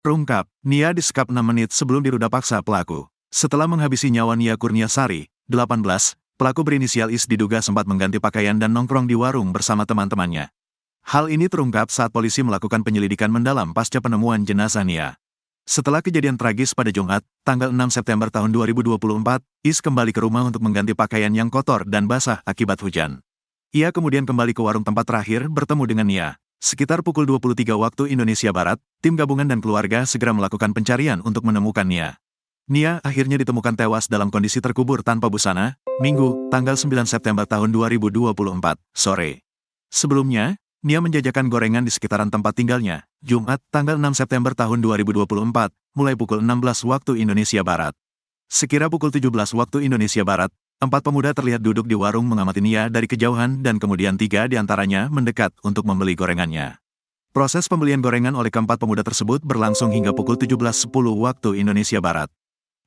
Terungkap, Nia disekap 6 menit sebelum diruda paksa pelaku. Setelah menghabisi nyawa Nia Kurniasari, 18, pelaku berinisial IS diduga sempat mengganti pakaian dan nongkrong di warung bersama teman-temannya. Hal ini terungkap saat polisi melakukan penyelidikan mendalam pasca penemuan jenazah Nia. Setelah kejadian tragis pada Jumat, tanggal 6 September tahun 2024, IS kembali ke rumah untuk mengganti pakaian yang kotor dan basah akibat hujan. Ia kemudian kembali ke warung tempat terakhir bertemu dengan Nia. Sekitar pukul 23 waktu Indonesia Barat, tim gabungan dan keluarga segera melakukan pencarian untuk menemukan Nia. Nia akhirnya ditemukan tewas dalam kondisi terkubur tanpa busana, Minggu, tanggal 9 September tahun 2024, sore. Sebelumnya, Nia menjajakan gorengan di sekitaran tempat tinggalnya, Jumat, tanggal 6 September tahun 2024, mulai pukul 16 waktu Indonesia Barat. Sekira pukul 17 waktu Indonesia Barat, 4 pemuda terlihat duduk di warung mengamati Nia dari kejauhan dan kemudian 3 di antaranya mendekat untuk membeli gorengannya. Proses pembelian gorengan oleh keempat pemuda tersebut berlangsung hingga pukul 17.10 waktu Indonesia Barat.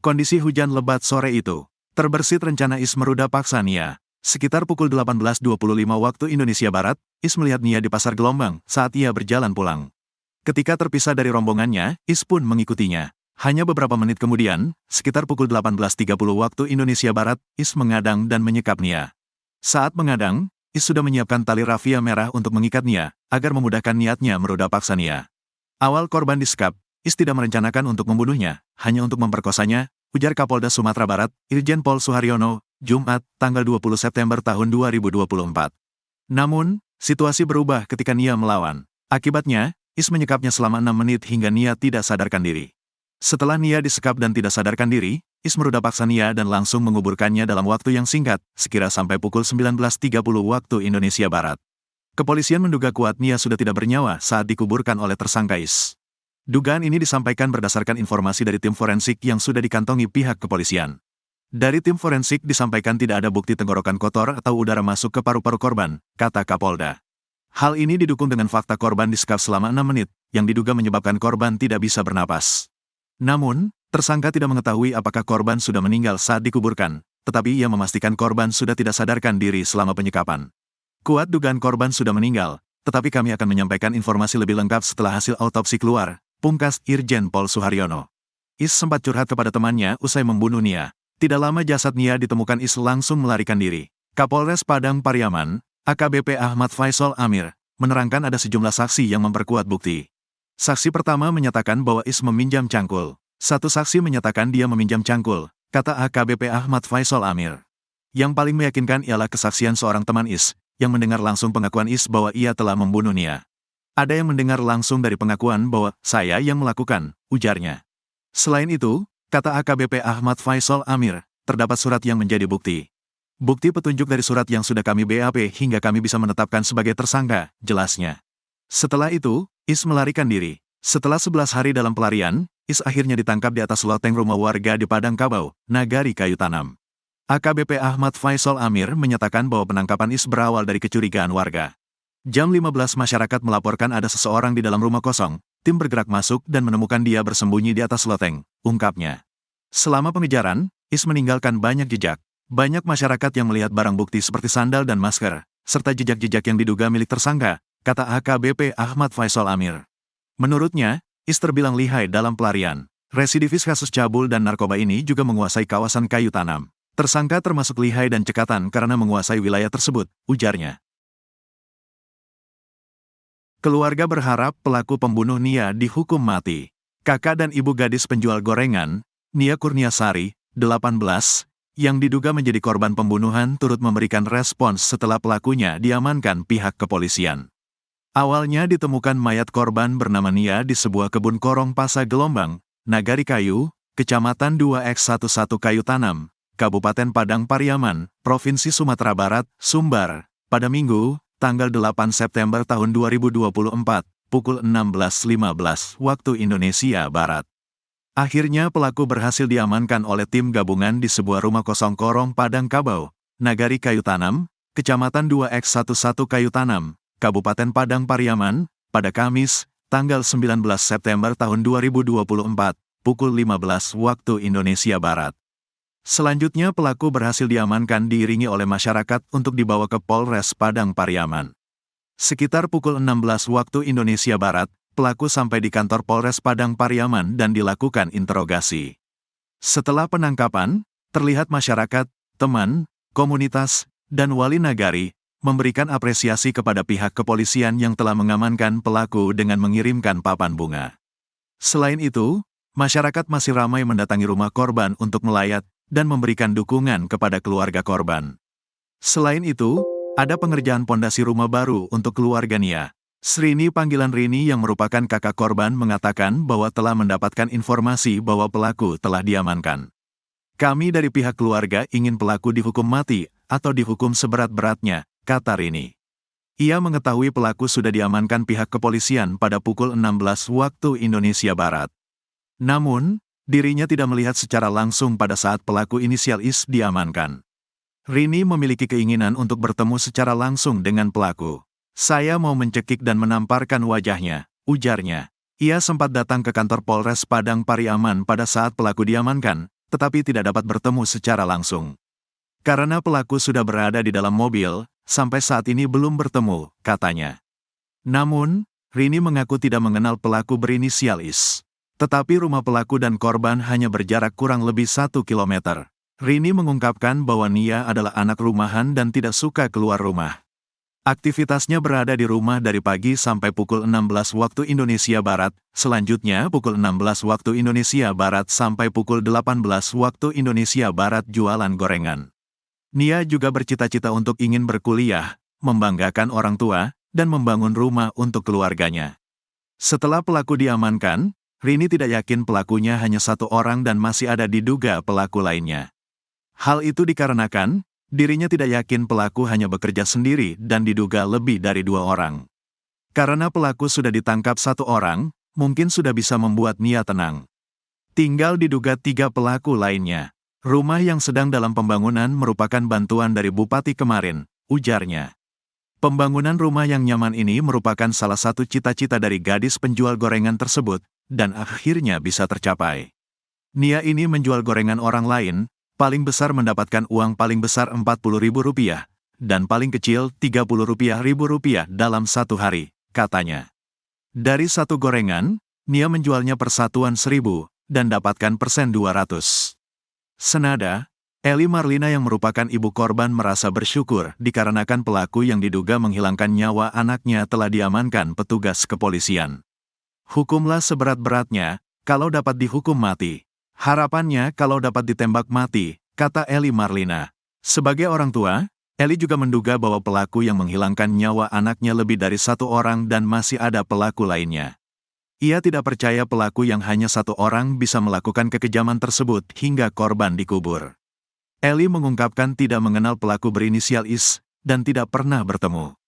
Kondisi hujan lebat sore itu, terbersit rencana IS meruda paksa Nia. Sekitar pukul 18.25 waktu Indonesia Barat, IS melihat Nia di Pasar Gelombang saat ia berjalan pulang. Ketika terpisah dari rombongannya, IS pun mengikutinya. Hanya beberapa menit kemudian, sekitar pukul 18.30 waktu Indonesia Barat, IS mengadang dan menyekap Nia. Saat mengadang, IS sudah menyiapkan tali rafia merah untuk mengikat Nia, agar memudahkan niatnya meruda paksa Nia. Awal korban disekap, IS tidak merencanakan untuk membunuhnya, hanya untuk memperkosanya, ujar Kapolda Sumatera Barat, Irjen Pol Suharyono, Jumat, tanggal 20 September tahun 2024. Namun, situasi berubah ketika Nia melawan. Akibatnya, IS menyekapnya selama 6 menit hingga Nia tidak sadarkan diri. Setelah Nia disekap dan tidak sadarkan diri, IS meruda paksa Nia dan langsung menguburkannya dalam waktu yang singkat, sekira sampai pukul 19.30 waktu Indonesia Barat. Kepolisian menduga kuat Nia sudah tidak bernyawa saat dikuburkan oleh tersangka IS. Dugaan ini disampaikan berdasarkan informasi dari tim forensik yang sudah dikantongi pihak kepolisian. Dari tim forensik disampaikan tidak ada bukti tenggorokan kotor atau udara masuk ke paru-paru korban, kata Kapolda. Hal ini didukung dengan fakta korban disekap selama 6 menit, yang diduga menyebabkan korban tidak bisa bernapas. Namun, tersangka tidak mengetahui apakah korban sudah meninggal saat dikuburkan, tetapi ia memastikan korban sudah tidak sadarkan diri selama penyekapan. Kuat dugaan korban sudah meninggal, tetapi kami akan menyampaikan informasi lebih lengkap setelah hasil autopsi keluar, pungkas Irjen Pol Suharyono. IS sempat curhat kepada temannya usai membunuh Nia. Tidak lama jasad Nia ditemukan IS langsung melarikan diri. Kapolres Padang Pariaman, AKBP Ahmad Faisal Amir, menerangkan ada sejumlah saksi yang memperkuat bukti. Saksi pertama menyatakan bahwa IS meminjam cangkul. Satu saksi menyatakan dia meminjam cangkul, kata AKBP Ahmad Faisal Amir. Yang paling meyakinkan ialah kesaksian seorang teman IS, yang mendengar langsung pengakuan IS bahwa ia telah membunuh Nia. Ada yang mendengar langsung dari pengakuan bahwa saya yang melakukan, ujarnya. Selain itu, kata AKBP Ahmad Faisal Amir, terdapat surat yang menjadi bukti. Bukti petunjuk dari surat yang sudah kami BAP hingga kami bisa menetapkan sebagai tersangka, jelasnya. Setelah itu, IS melarikan diri. Setelah 11 hari dalam pelarian, IS akhirnya ditangkap di atas loteng rumah warga di Padang Kabau, Nagari Kayu Tanam. AKBP Ahmad Faisal Amir menyatakan bahwa penangkapan IS berawal dari kecurigaan warga. Jam 15 masyarakat melaporkan ada seseorang di dalam rumah kosong, tim bergerak masuk dan menemukan dia bersembunyi di atas loteng, ungkapnya. Selama pengejaran, IS meninggalkan banyak jejak. Banyak masyarakat yang melihat barang bukti seperti sandal dan masker, serta jejak-jejak yang diduga milik tersangka, kata AKBP Ahmad Faisal Amir. Menurutnya, IS terbilang lihai dalam pelarian. Residivis kasus cabul dan narkoba ini juga menguasai kawasan Kayu Tanam. Tersangka termasuk lihai dan cekatan karena menguasai wilayah tersebut, ujarnya. Keluarga berharap pelaku pembunuh Nia dihukum mati. Kakak dan ibu gadis penjual gorengan, Nia Kurniasari, 18, yang diduga menjadi korban pembunuhan turut memberikan respons setelah pelakunya diamankan pihak kepolisian. Awalnya ditemukan mayat korban bernama Nia di sebuah kebun korong Pasar Gelombang, Nagari Kayu, Kecamatan 2X11 Kayu Tanam, Kabupaten Padang Pariaman, Provinsi Sumatera Barat, Sumbar, pada Minggu, tanggal 8 September tahun 2024, pukul 16.15 waktu Indonesia Barat. Akhirnya pelaku berhasil diamankan oleh tim gabungan di sebuah rumah kosong korong Padang Kabau, Nagari Kayu Tanam, Kecamatan 2X11 Kayu Tanam, Kabupaten Padang Pariaman, pada Kamis, tanggal 19 September tahun 2024, pukul 15 waktu Indonesia Barat. Selanjutnya pelaku berhasil diamankan diiringi oleh masyarakat untuk dibawa ke Polres Padang Pariaman. Sekitar pukul 16 waktu Indonesia Barat, pelaku sampai di kantor Polres Padang Pariaman dan dilakukan interogasi. Setelah penangkapan, terlihat masyarakat, teman, komunitas, dan wali nagari memberikan apresiasi kepada pihak kepolisian yang telah mengamankan pelaku dengan mengirimkan papan bunga. Selain itu, masyarakat masih ramai mendatangi rumah korban untuk melayat dan memberikan dukungan kepada keluarga korban. Selain itu, ada pengerjaan pondasi rumah baru untuk keluarga Nia. Srini panggilan Rini yang merupakan kakak korban mengatakan bahwa telah mendapatkan informasi bahwa pelaku telah diamankan. Kami dari pihak keluarga ingin pelaku dihukum mati atau dihukum seberat-beratnya, kata Rini. Ia mengetahui pelaku sudah diamankan pihak kepolisian pada pukul 16 waktu Indonesia Barat. Namun, dirinya tidak melihat secara langsung pada saat pelaku inisial IS diamankan. Rini memiliki keinginan untuk bertemu secara langsung dengan pelaku. Saya mau mencekik dan menamparkan wajahnya, ujarnya. Ia sempat datang ke kantor Polres Padang Pariaman pada saat pelaku diamankan, tetapi tidak dapat bertemu secara langsung. Karena pelaku sudah berada di dalam mobil, sampai saat ini belum bertemu, katanya. Namun, Rini mengaku tidak mengenal pelaku berinisial IS. Tetapi rumah pelaku dan korban hanya berjarak kurang lebih 1 kilometer. Rini mengungkapkan bahwa Nia adalah anak rumahan dan tidak suka keluar rumah. Aktivitasnya berada di rumah dari pagi sampai pukul 16 waktu Indonesia Barat, selanjutnya pukul 16 waktu Indonesia Barat sampai pukul 18 waktu Indonesia Barat jualan gorengan. Nia juga bercita-cita untuk ingin berkuliah, membanggakan orang tua, dan membangun rumah untuk keluarganya. Setelah pelaku diamankan, Rini tidak yakin pelakunya hanya satu orang dan masih ada diduga pelaku lainnya. Hal itu dikarenakan, dirinya tidak yakin pelaku hanya bekerja sendiri dan diduga lebih dari 2 orang. Karena pelaku sudah ditangkap 1 orang, mungkin sudah bisa membuat Nia tenang. Tinggal diduga 3 pelaku lainnya. Rumah yang sedang dalam pembangunan merupakan bantuan dari Bupati kemarin, ujarnya. Pembangunan rumah yang nyaman ini merupakan salah satu cita-cita dari gadis penjual gorengan tersebut, dan akhirnya bisa tercapai. Nia ini menjual gorengan orang lain, paling besar mendapatkan uang paling besar Rp40.000, dan paling kecil Rp30.000 dalam 1 hari, katanya. Dari 1 gorengan, Nia menjualnya persatuan 1.000, dan dapatkan persen 200. Senada, Eli Marlina yang merupakan ibu korban merasa bersyukur dikarenakan pelaku yang diduga menghilangkan nyawa anaknya telah diamankan petugas kepolisian. Hukumlah seberat-beratnya, kalau dapat dihukum mati. Harapannya kalau dapat ditembak mati, kata Eli Marlina. Sebagai orang tua, Eli juga menduga bahwa pelaku yang menghilangkan nyawa anaknya lebih dari 1 orang dan masih ada pelaku lainnya. Ia tidak percaya pelaku yang hanya 1 orang bisa melakukan kekejaman tersebut hingga korban dikubur. Eli mengungkapkan tidak mengenal pelaku berinisial IS dan tidak pernah bertemu.